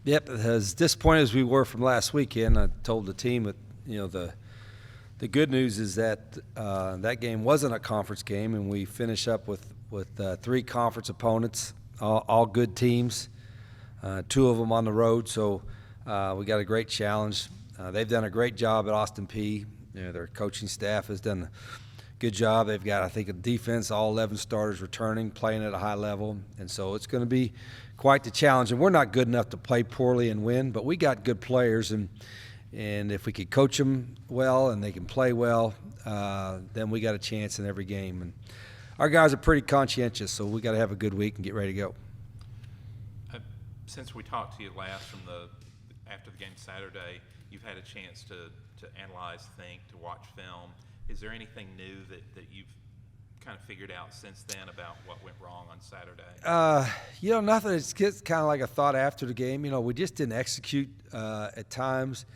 Yep, as disappointed as we were from last weekend, I told the team that the good news is that that game wasn't a conference game, and we finish up with three conference opponents, all good teams, two of them on the road. So we got a great challenge. They've done a great job at Austin Peay. Their coaching staff has done a good job. They've got, I think, a defense, all 11 starters returning, playing at a high level, and so it's going to be quite the challenge. And we're not good enough to play poorly and win, but we got good players, and if we could coach them well and they can play well, then we got a chance in every game. And our guys are pretty conscientious, so we got to have a good week and get ready to go. Since we talked to you last after the game Saturday, you've had a chance to analyze, think, to watch film. Is there anything new that you've kind of figured out since then about what went wrong on Saturday? Nothing. It's kind of like a thought after the game. We just didn't execute at times.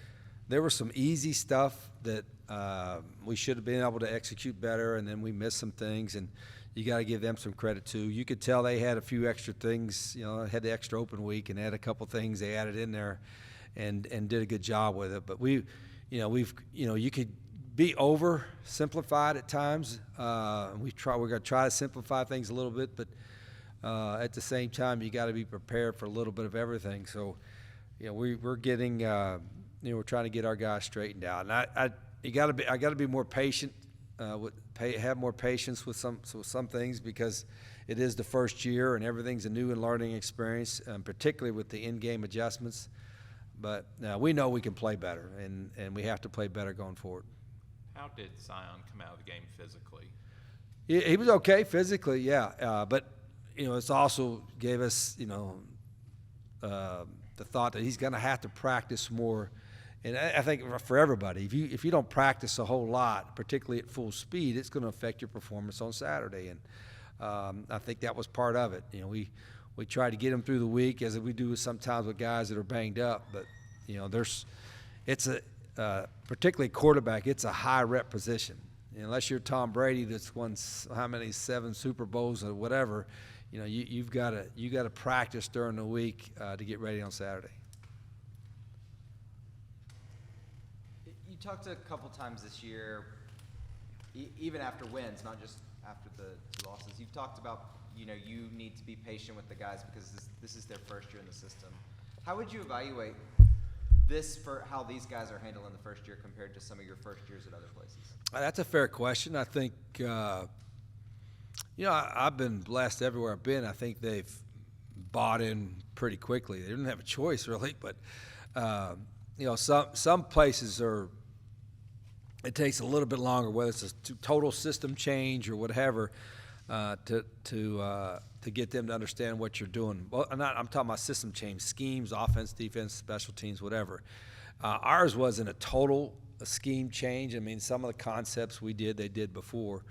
There was some easy stuff that we should have been able to execute better, and then we missed some things, and you got to give them some credit too. You could tell they had a few extra things, had the extra open week and had a couple things they added in there and did a good job with it. But you could be oversimplified at times. We're going to try to simplify things a little bit, but at the same time, you got to be prepared for a little bit of everything. So, we're getting, we're trying to get our guys straightened out. And I got to be more patient, have more patience with some things, because it is the first year and everything's a new and learning experience, particularly with the in-game adjustments. But we know we can play better, and we have to play better going forward. How did Zion come out of the game physically? He was okay physically, yeah. But it's also gave us the thought that he's going to have to practice more. And I think for everybody, if you don't practice a whole lot, particularly at full speed, it's going to affect your performance on Saturday. And I think that was part of it. We try to get him through the week, as we do sometimes with guys that are banged up. But particularly quarterback, it's a high rep position. Unless you're Tom Brady, that's won 7 Super Bowls or whatever, you've got to practice during the week to get ready on Saturday. You talked a couple times this year, even after wins, not just after the losses. You've talked about you need to be patient with the guys because this is their first year in the system. How would you evaluate this for how these guys are handling the first year compared to some of your first years at other places? That's a fair question. I think, I've been blessed everywhere I've been. I think they've bought in pretty quickly. They didn't have a choice, really. But, some places it takes a little bit longer, whether it's a total system change or whatever, to get them to understand what you're doing. Well, I'm talking about system change, schemes, offense, defense, special teams, whatever. Ours wasn't a total scheme change. I mean, some of the concepts they did before.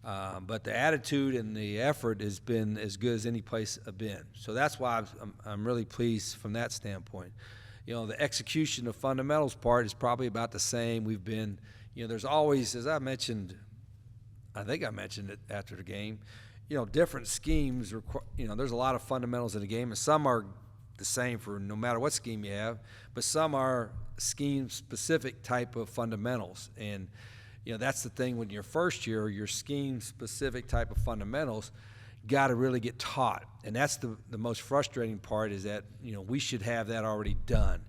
But the attitude and the effort has been as good as any place I've been. So that's why I'm really pleased from that standpoint. The execution of fundamentals part is probably about the same. We've been, there's always, as I mentioned, I think I mentioned it after the game, different schemes, there's a lot of fundamentals in the game, and some are the same for no matter what scheme you have, but some are scheme-specific type of fundamentals. And, that's the thing when you're first year, your scheme-specific type of fundamentals got to really get taught. And that's the most frustrating part, is that, we should have that already done.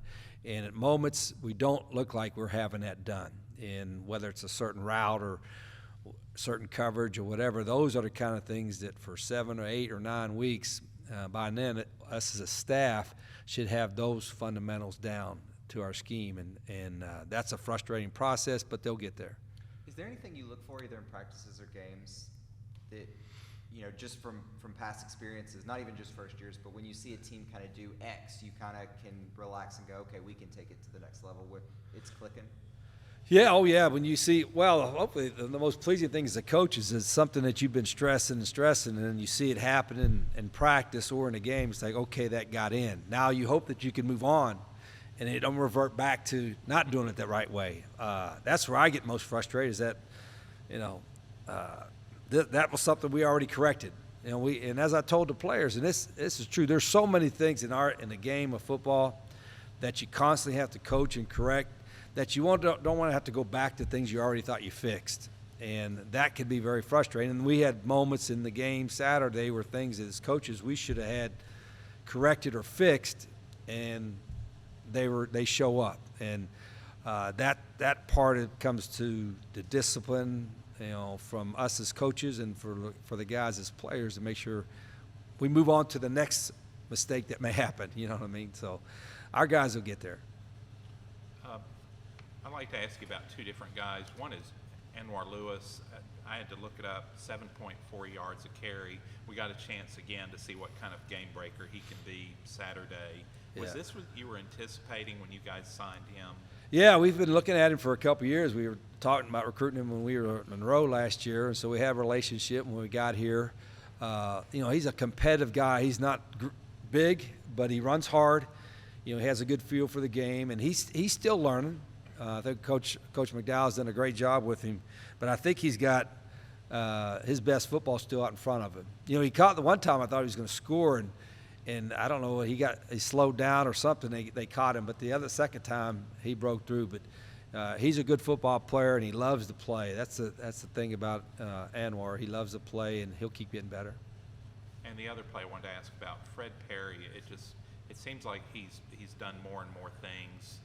And at moments, we don't look like we're having that done. And whether it's a certain route or certain coverage or whatever, those are the kind of things that for 7 or 8 or 9 weeks, by then, us as a staff should have those fundamentals down to our scheme. And that's a frustrating process, but they'll get there. Is there anything you look for either in practices or games that, just from past experiences, not even just first years, but when you see a team kind of do X, you kind of can relax and go, okay, we can take it to the next level where it's clicking? Yeah, oh yeah. When you see, hopefully the most pleasing thing as a coach is something that you've been stressing, and then you see it happen in practice or in a game. It's like, okay, that got in. Now you hope that you can move on, and it don't revert back to not doing it the right way. That's where I get most frustrated. Is that, that was something we already corrected. And as I told the players, and this is true. There's so many things in the game of football that you constantly have to coach and correct, that you don't want to have to go back to things you already thought you fixed. And that could be very frustrating. And we had moments in the game Saturday where things as coaches we should have had corrected or fixed, and they show up. And that part it comes to the discipline, from us as coaches and for the guys as players to make sure we move on to the next mistake that may happen. You know what I mean? So our guys will get there. I'd like to ask you about two different guys. One is Anwar Lewis. I had to look it up, 7.4 yards a carry. We got a chance again to see what kind of game breaker he can be Saturday. Was this what you were anticipating when you guys signed him? Yeah, we've been looking at him for a couple of years. We were talking about recruiting him when we were at Monroe last year, and so we have a relationship when we got here. He's a competitive guy. He's not big, but he runs hard. He has a good feel for the game, and he's still learning. I think Coach McDowell's done a great job with him, but I think he's got his best football still out in front of him. He caught the one time I thought he was going to score, and I don't know, he slowed down or something. They caught him, but the second time he broke through. But he's a good football player, and he loves to play. That's the thing about Anwar. He loves to play, and he'll keep getting better. And the other play I wanted to ask about, Fred Perry. It seems like he's done more and more things.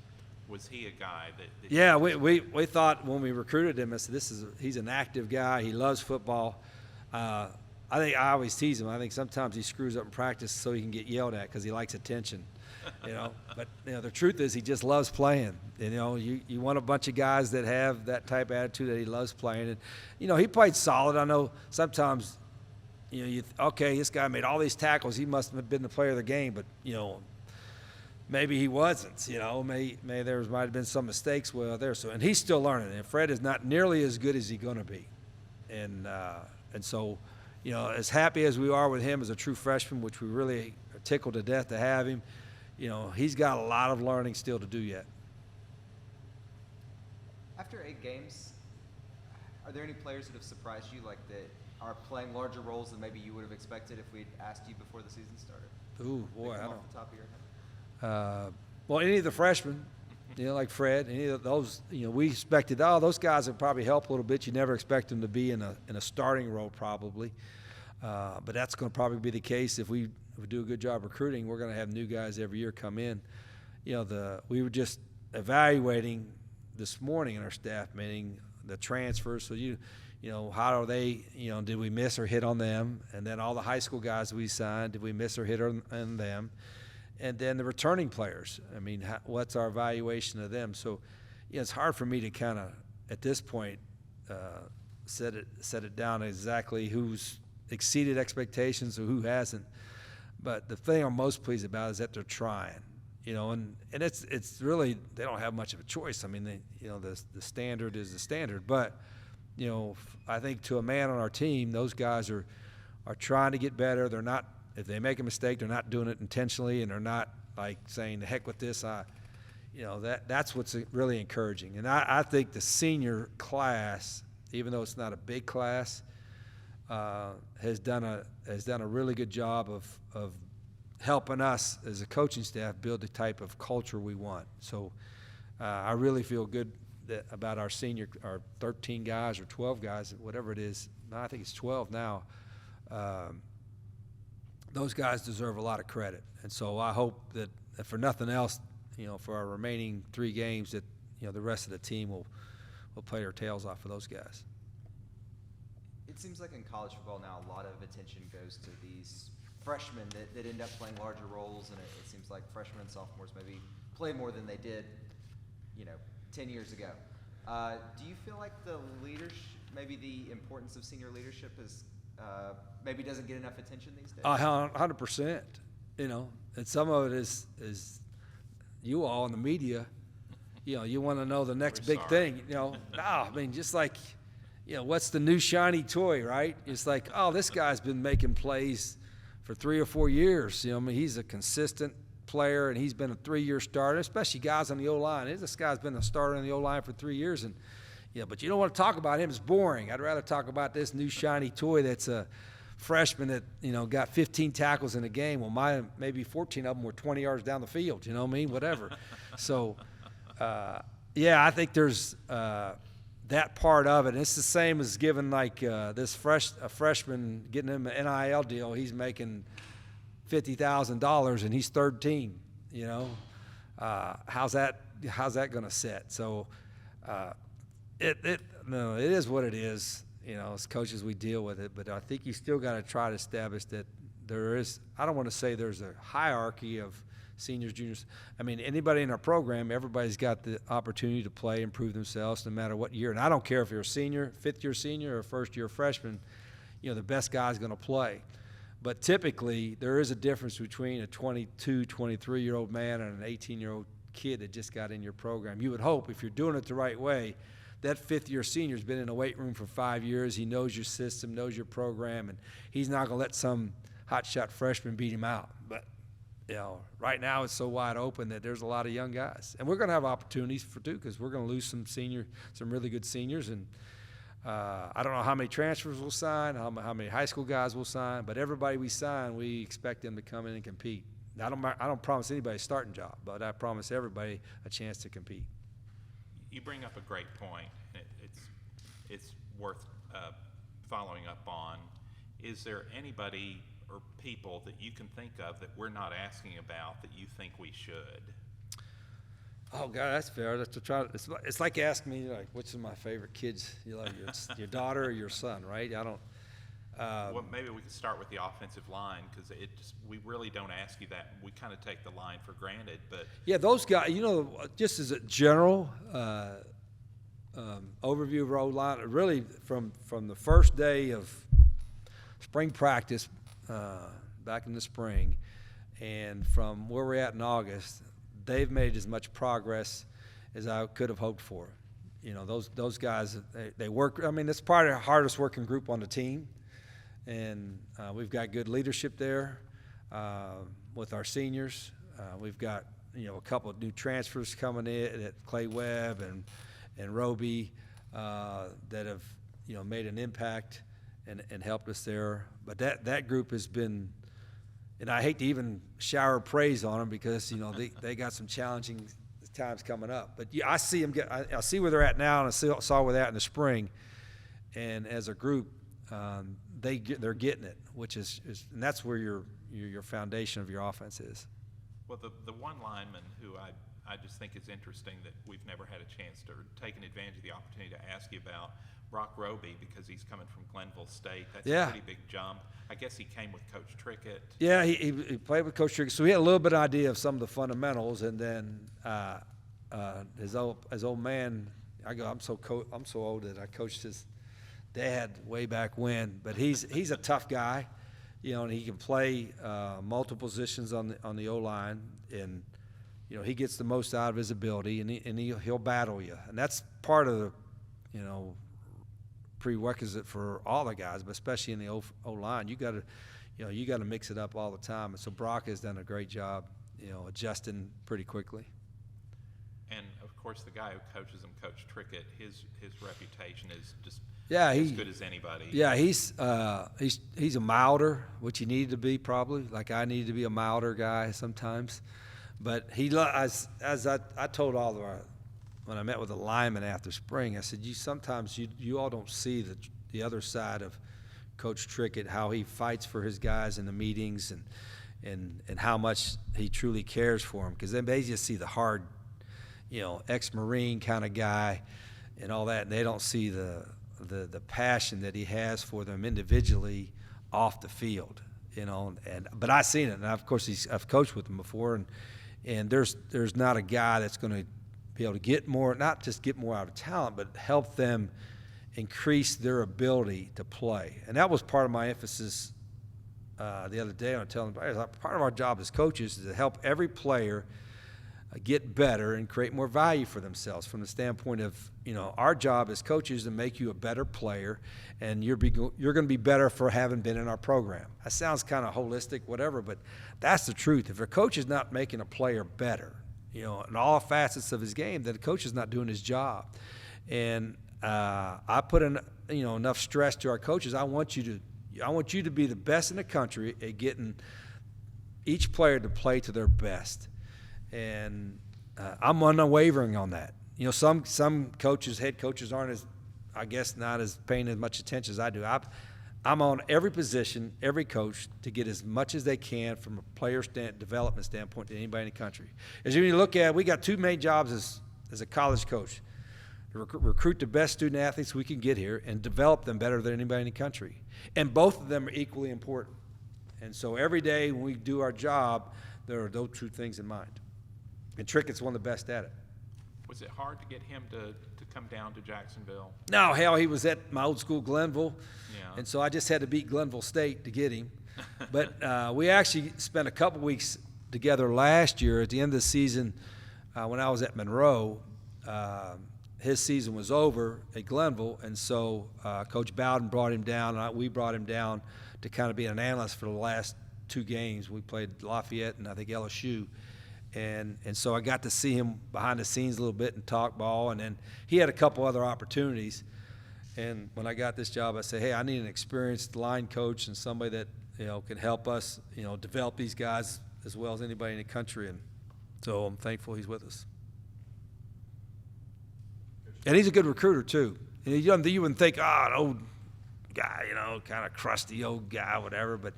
Was he a guy that yeah, we thought when we recruited him, I said, he's an active guy. He loves football. I always tease him. I think sometimes he screws up in practice so he can get yelled at because he likes attention. But the truth is he just loves playing. You want a bunch of guys that have that type of attitude that he loves playing. And he played solid. I know sometimes this guy made all these tackles. He must have been the player of the game, but maybe he wasn't. Maybe there might have been some mistakes there. And he's still learning. And Fred is not nearly as good as he's going to be. And so, as happy as we are with him as a true freshman, which we really are tickled to death to have him, he's got a lot of learning still to do yet. After 8 games, are there any players that have surprised you, like that are playing larger roles than maybe you would have expected if we'd asked you before the season started? Ooh, boy, I don't. Off the top of your head. Well, any of the freshmen, like Fred, any of those, we expected, those guys would probably help a little bit. You never expect them to be in a starting role probably. But that's going to probably be the case if we do a good job recruiting. We're going to have new guys every year come in. We were just evaluating this morning in our staff meeting the transfers. So how are they? Did we miss or hit on them? And then all the high school guys we signed, did we miss or hit on them? And then the returning players. I mean, what's our evaluation of them? So, it's hard for me to kind of at this point set it down exactly who's exceeded expectations or who hasn't. But the thing I'm most pleased about is that they're trying, and it's really, they don't have much of a choice. I mean, the standard is the standard. But, I think to a man on our team, those guys are trying to get better. They're not, if they make a mistake, they're not doing it intentionally, and they're not like saying, the heck with this. That's what's really encouraging. And I think the senior class, even though it's not a big class, has done a really good job of helping us as a coaching staff build the type of culture we want. So I really feel good about our 13 guys or 12 guys, whatever it is. I think it's 12 now. Those guys deserve a lot of credit. And so I hope that if for nothing else, for our remaining 3 games, that the rest of the team will play their tails off for those guys. It seems like in college football now a lot of attention goes to these freshmen that end up playing larger roles, and it seems like freshmen and sophomores maybe play more than they did, 10 years ago. Do you feel like the leadership, maybe the importance of senior leadership is maybe doesn't get enough attention these days? 100%. And some of it is you all in the media. You want to know the next big thing. Just like, what's the new shiny toy, right? It's like, this guy's been making plays for 3 or 4 years. He's a consistent player, and he's been a 3-year starter, especially guys on the O-line. This guy's been a starter on the O-line for 3 years, and but you don't want to talk about him. It's boring. I'd rather talk about this new shiny toy that's freshmen that, got 15 tackles in a game. Well, maybe 14 of them were 20 yards down the field, you know what I mean? Whatever. So, yeah, I think there's that part of it. And it's the same as giving like a freshman, getting him an NIL deal. He's making $50,000 and he's third team, how's that going to set? So it is what it is. As coaches, we deal with it, but I think you still got to try to establish that there is, I don't want to say there's a hierarchy of seniors, juniors. I mean, anybody in our program, everybody's got the opportunity to play and prove themselves no matter what year. And I don't care if you're a senior, fifth-year senior, or first-year freshman, the best guy's going to play. But typically, there is a difference between a 22, 23-year-old man and an 18-year-old kid that just got in your program. You would hope, if you're doing it the right way, that fifth-year senior's been in a weight room for 5 years. He knows your system, knows your program, and he's not going to let some hotshot freshman beat him out. But, right now it's so wide open that there's a lot of young guys. And we're going to have opportunities because we're going to lose some really good seniors. And I don't know how many transfers we'll sign, how many high school guys we'll sign, but everybody we sign, we expect them to come in and compete. I don't promise anybody a starting job, but I promise everybody a chance to compete. You bring up a great point, and it's worth following up on. Is there anybody or people that you can think of that we're not asking about that you think we should? Oh God, that's fair. It's like asking me, like, which of my favorite kids you love, your daughter or your son, right? I don't. Well, maybe we could start with the offensive line, because we really don't ask you that. We kind of take the line for granted, but yeah, those guys. Just as a general overview of our O-line, really from the first day of spring practice back in the spring, and from where we're at in August, they've made as much progress as I could have hoped for. Those guys, they work. I mean, it's probably the hardest working group on the team. And we've got good leadership there with our seniors. We've got a couple of new transfers coming in at Clay Webb and Roby that have made an impact and helped us there. But that group has been, and I hate to even shower praise on them because they got some challenging times coming up. But yeah, I see them I see where they're at now, and I saw where they're at in the spring. And as a group, they're getting it, which is and that's where your foundation of your offense is. Well, the one lineman who I just think is interesting that we've never had a chance to taken advantage of the opportunity to ask you about, Brock Roby, because he's coming from Glenville State. That's a pretty big jump. I guess he came with Coach Trickett. Yeah, he played with Coach Trickett, so he had a little bit of idea of some of the fundamentals, and then his old man. I'm so old that I coached his dad way back when, but he's a tough guy, and he can play multiple positions on the O-line, and he gets the most out of his ability, and he'll battle you, and that's part of the prerequisite for all the guys, but especially in the O-line. You got to mix it up all the time, and so Brock has done a great job, adjusting pretty quickly. And of course, the guy who coaches him, Coach Trickett, his reputation is just as good as anybody. Yeah, he's a milder, which he needed to be probably. Like I needed to be a milder guy sometimes, but as I told all of our, when I met with the linemen after spring, I said, sometimes you all don't see the other side of Coach Trickett, how he fights for his guys in the meetings and how much he truly cares for them, because then they just see the hard, ex-Marine kind of guy and all that, and they don't see the passion that he has for them individually off the field, but I've seen it, and of course I've coached with him before, and there's not a guy that's going to be able to get more, not just get more out of talent, but help them increase their ability to play. And that was part of my emphasis the other day. I'm telling them, part of our job as coaches is to help every player get better and create more value for themselves from the standpoint of, our job as coaches to make you a better player, and you're going to be better for having been in our program. That sounds kind of holistic, whatever, but that's the truth. If a coach is not making a player better, in all facets of his game, then the coach is not doing his job. And I put enough stress to our coaches. I want you I want you to be the best in the country at getting each player to play to their best. And I'm unwavering on that. You know, some coaches, head coaches aren't as, I guess, not as paying as much attention as I do. I'm on every position, every coach, to get as much as they can from a player development standpoint to anybody in the country. As you look at, we got two main jobs as a college coach: to recruit the best student athletes we can get here and develop them better than anybody in the country. And both of them are equally important. And so every day when we do our job, there are those two things in mind. And Trickett's one of the best at it. Was it hard to get him to come down to Jacksonville? No, hell, he was at my old school, Glenville. Yeah. And so I just had to beat Glenville State to get him. But we actually spent a couple weeks together last year at the end of the season when I was at Monroe. His season was over at Glenville, and so Coach Bowden brought him down, and we brought him down to kind of be an analyst for the last two games. We played Lafayette and I think LSU. And so I got to see him behind the scenes a little bit and talk ball, and then he had a couple other opportunities. And when I got this job, I said, hey, I need an experienced line coach and somebody that, you know, can help us, you know, develop these guys as well as anybody in the country. And so I'm thankful he's with us. And he's a good recruiter too. And you wouldn't think, an old guy, you know, kind of crusty old guy, whatever, but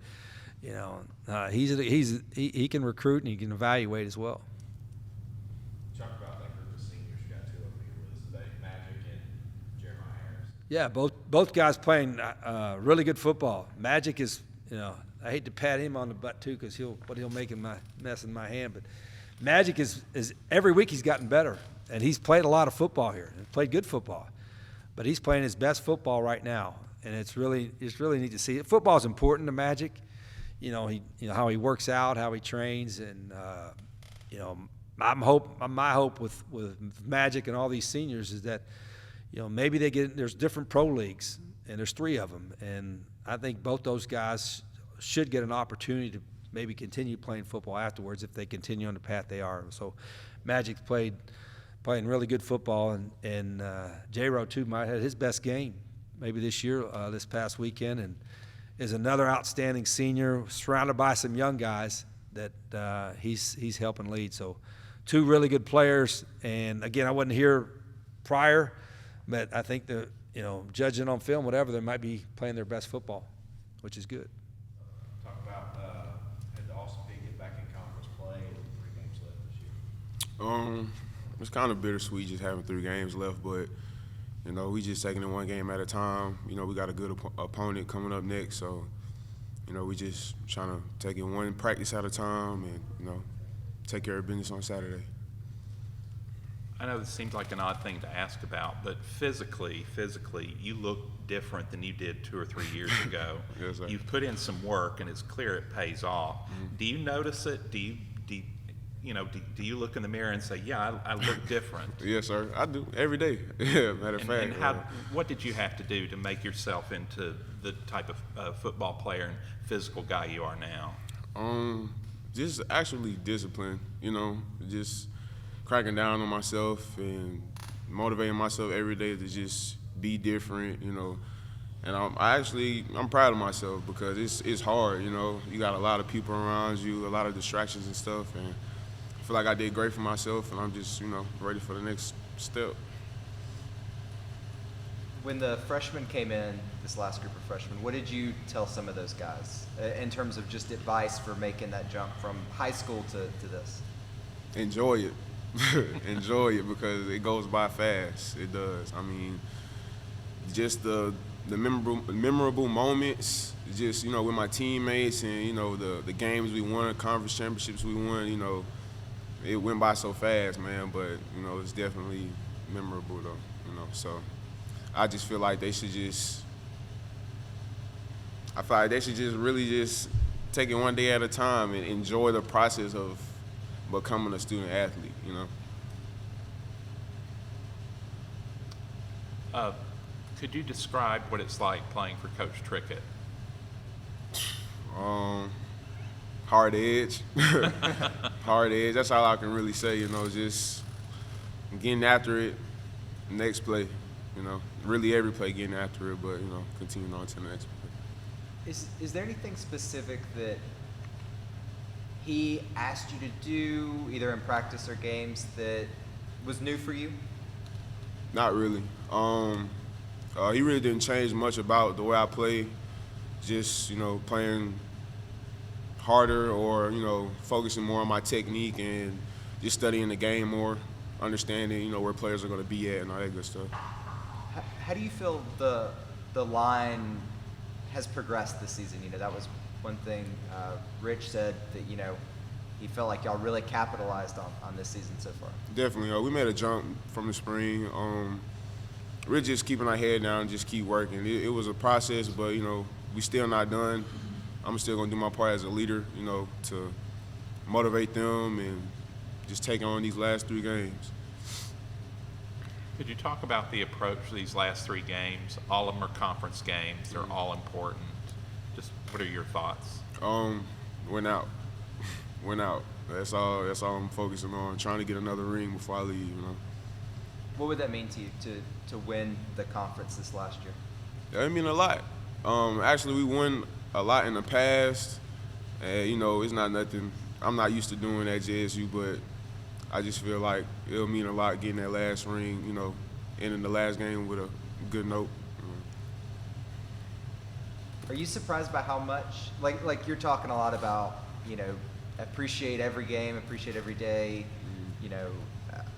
you know, he can recruit and he can evaluate as well. Talk about that group of seniors. You got two of them here with us today, Magic and Jeremiah Harris. Yeah, both guys playing really good football. Magic is, you know, I hate to pat him on the butt too because he'll make a mess in my hand, but Magic is every week he's gotten better, and he's played a lot of football here and played good football, but he's playing his best football right now, and it's really neat to see. Football is important to Magic. You know, how he works out, how he trains, and you know, my hope with Magic and all these seniors is that, you know, maybe there's different pro leagues, and there's 3 of them, and I think both those guys should get an opportunity to maybe continue playing football afterwards if they continue on the path they are. So, Magic's playing really good football, and J-Ro too might have had his best game maybe this year, this past weekend, and is another outstanding senior, surrounded by some young guys that he's helping lead. So 2 really good players. And again, I wasn't here prior, but I think that, you know, judging on film, whatever, they might be playing their best football, which is good. Talk about had the Austin Peay get back in conference play with 3 games left this year. It's kind of bittersweet just having 3 games left, but you know, we just taking it one game at a time. You know, we got a good opponent coming up next, so, you know, we just trying to take it one practice at a time and, you know, take care of business on Saturday. I know this seems like an odd thing to ask about, but physically, you look different than you did 2 or 3 years ago. Yes, sir. You've put in some work, and it's clear it pays off. Mm-hmm. Do you notice it? Do you look in the mirror and say, yeah, I look different? Yes, sir. I do every day. Matter of fact. And what did you have to do to make yourself into the type of football player and physical guy you are now? Just actually discipline. You know, just cracking down on myself and motivating myself every day to just be different. You know, and I'm proud of myself because it's hard. You know, you got a lot of people around you, a lot of distractions and stuff, and I feel like I did great for myself, and I'm just, you know, ready for the next step. When the freshmen came in, this last group of freshmen, what did you tell some of those guys in terms of just advice for making that jump from high school to this? Enjoy it. Enjoy it because it goes by fast. It does. I mean, just the memorable moments, just, you know, with my teammates and, you know, the games we won, conference championships we won, you know, it went by so fast, man, but, you know, it's definitely memorable, though, you know. So I just feel like they should just really just take it one day at a time and enjoy the process of becoming a student athlete, you know. Could you describe what it's like playing for Coach Trickett? Hard edge. Hard edge. That's all I can really say, you know, just getting after it, next play, you know. Really every play getting after it, but, you know, continuing on to the next play. Is there anything specific that he asked you to do, either in practice or games, that was new for you? Not really. He really didn't change much about the way I play. Just, playing harder or, focusing more on my technique and just studying the game more, understanding, where players are going to be at and all that good stuff. How do you feel the line has progressed this season? That was one thing Rich said that, he felt like y'all really capitalized on this season so far. Definitely. We made a jump from the spring. We're just keeping our head down and just keep working. It was a process, but, we still not done. I'm still going to do my part as a leader, to motivate them and just take on these last 3 games. Could you talk about the approach to these last 3 games? All of them are conference games. They're all important. Just what are your thoughts? Went out. That's all I'm focusing on, trying to get another ring before I leave, What would that mean to you to win the conference this last year? Yeah, it mean a lot. Actually, we won a lot in the past, and, it's not nothing I'm not used to doing at JSU, but I just feel like it'll mean a lot getting that last ring, ending the last game with a good note. Are you surprised by how much, like you're talking a lot about, appreciate every game, appreciate every day,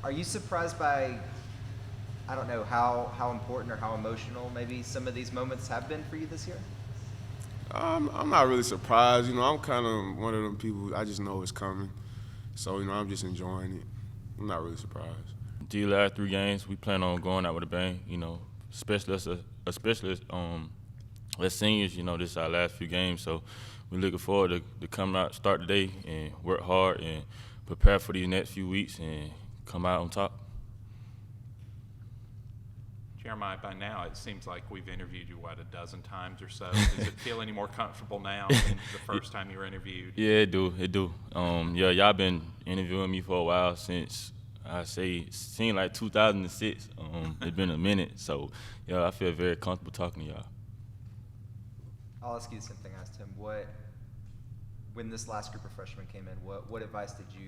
are you surprised by, I don't know, how important or how emotional maybe some of these moments have been for you this year? I'm not really surprised. I'm kind of one of them people, I just know it's coming. So, I'm just enjoying it. I'm not really surprised. These last 3 games, we plan on going out with a bang, especially as seniors, this is our last few games. So we're looking forward to come out, start the day, and work hard and prepare for these next few weeks and come out on top. Jeremiah, by now it seems like we've interviewed you, a dozen times or so. Does it feel any more comfortable now than the first time you were interviewed? Yeah, it do. Y'all been interviewing me for a while since, it seemed like 2006. It's been a minute, so I feel very comfortable talking to y'all. I'll ask you the same thing I asked him. When this last group of freshmen came in, what advice do you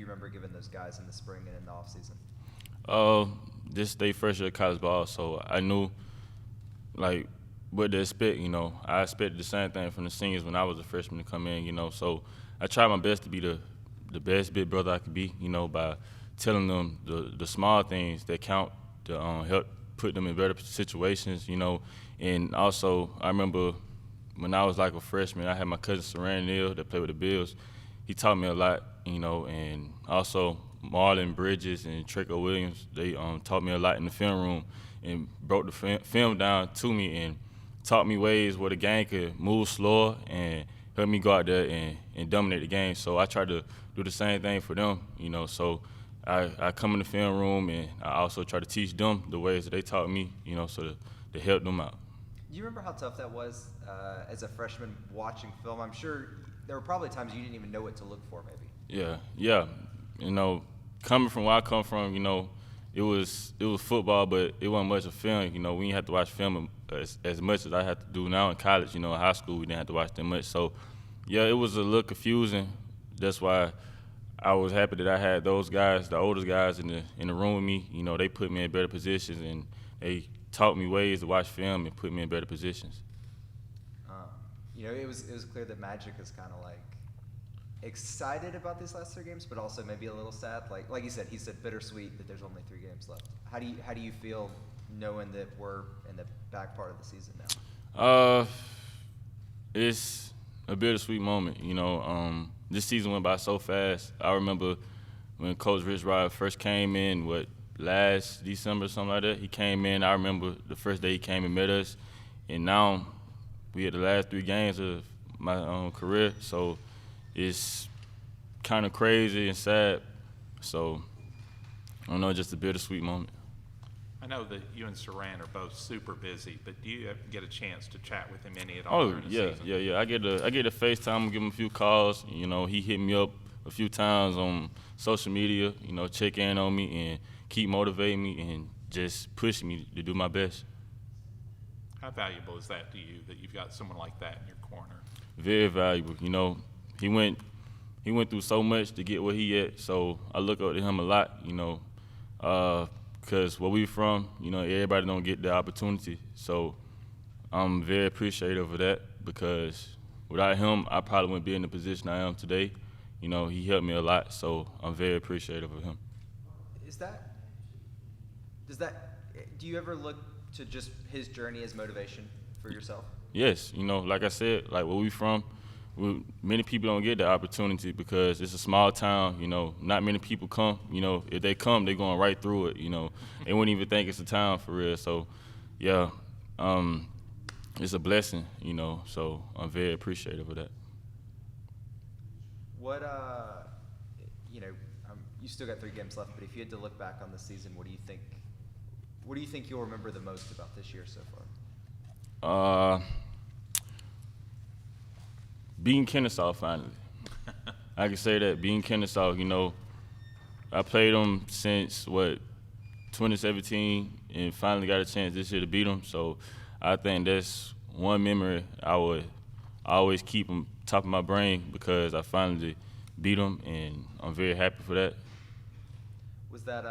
remember giving those guys in the spring and in the off season? This day fresh at college ball, so I knew what to expect. I expected the same thing from the seniors when I was a freshman to come in. So I tried my best to be the best big brother I could be. By telling them the small things that count to help put them in better situations. And also I remember when I was a freshman, I had my cousin Saran Neal that played with the Bills. He taught me a lot, and also Marlon Bridges and Trico Williams, they taught me a lot in the film room and broke the film down to me and taught me ways where the game could move slower and help me go out there and dominate the game. So I try to do the same thing for them, So I come in the film room and I also try to teach them the ways that they taught me, so to help them out. Do you remember how tough that was as a freshman watching film? I'm sure there were probably times you didn't even know what to look for, maybe. Yeah. Coming from where I come from, it was football, but it wasn't much of film. We didn't have to watch film as much as I have to do now in college. In high school we didn't have to watch that much. So, it was a little confusing. That's why I was happy that I had those guys, the oldest guys in the room with me. They put me in better positions and they taught me ways to watch film and put me in better positions. It was clear that Magic is kind of excited about these last 3 games, but also maybe a little sad. Like he said bittersweet that there's only 3 games left. How do you feel knowing that we're in the back part of the season now? It's a bittersweet moment. This season went by so fast. I remember when Coach Rich Rod first came in, last December or something like that. He came in. I remember the first day he came and met us, and now we had the last 3 games of my career. So it's kind of crazy and sad. So I don't know, just a bittersweet moment. I know that you and Saran are both super busy, but do you get a chance to chat with him any at all during the season? Yeah. I get a FaceTime, give him a few calls. He hit me up a few times on social media, check in on me and keep motivating me and just pushing me to do my best. How valuable is that to you, that you've got someone like that in your corner? Very valuable. You know, he went through so much to get where he at. So I look up to him a lot. You know, because where we from, you know, everybody don't get the opportunity. So I'm very appreciative of that, because without him, I probably wouldn't be in the position I am today. You know, he helped me a lot, so I'm very appreciative of him. Do you ever look to just his journey as motivation for yourself? Yes, you know, like I said, like where we from, many people don't get the opportunity because it's a small town. You know, not many people come. You know, if they come, they're going right through it. You know, they wouldn't even think it's a town for real. So, yeah, it's a blessing. You know, so I'm very appreciative of that. What, you know, you still got 3 games left, but if you had to look back on the season, what do you think you'll remember the most about this year so far? Beating Kennesaw finally. I can say that, beating Kennesaw. You know, I played them since 2017, and finally got a chance this year to beat them. So I think that's one memory I would always keep on top of my brain, because I finally beat them, and I'm very happy for that. Was that,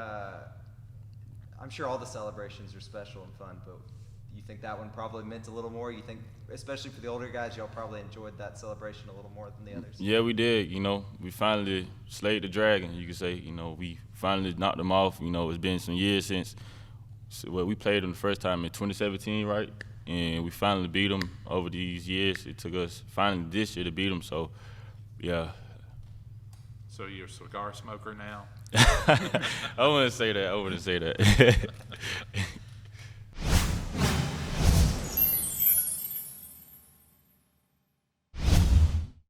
I'm sure all the celebrations are special and fun, but you think that one probably meant a little more? You think, especially for the older guys, y'all probably enjoyed that celebration a little more than the others? Yeah, we did. You know, we finally slayed the dragon, you could say. You know, we finally knocked them off. You know, it's been some years since we played them the first time in 2017, right? And we finally beat them over these years. It took us finally this year to beat them, so, yeah. So you're a cigar smoker now? I wouldn't say that.